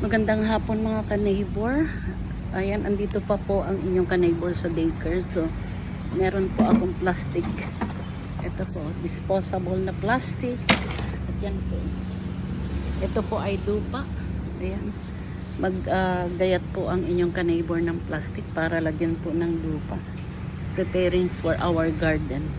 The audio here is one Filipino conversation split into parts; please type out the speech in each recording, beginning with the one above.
Magandang hapon mga ka-neighbor. Ayan, andito pa po ang inyong ka-neighbor sa daycare. So, meron po akong plastic. Ito po, disposable na plastic. At yan po. Ito po ay lupa. Ayan. Maggayat po ang inyong ka-neighbor ng plastic para lagyan po ng lupa. Preparing for our garden.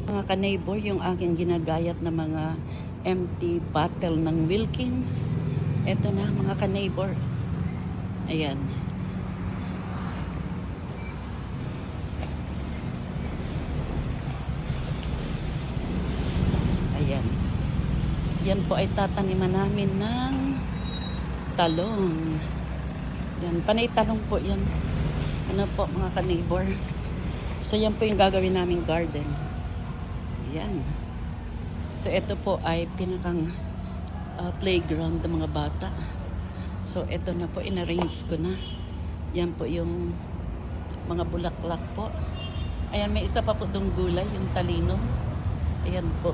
Mga ka-neighbor, yung aking ginagayat na mga empty bottle ng Wilkins. Ito na mga ka-neighbor. Ayan. Ayan. Yan po ay tataniman namin ng talong. Yan, panay talong po yan. Ano po mga ka-neighbor. So yan po yung gagawin naming garden. Yan. So, ito po ay pinakang playground ng mga bata. So, ito na po, in-arrange ko na. Yan po yung mga bulaklak po. Ayan, may isa pa po itong gulay, yung talino. Ayan po.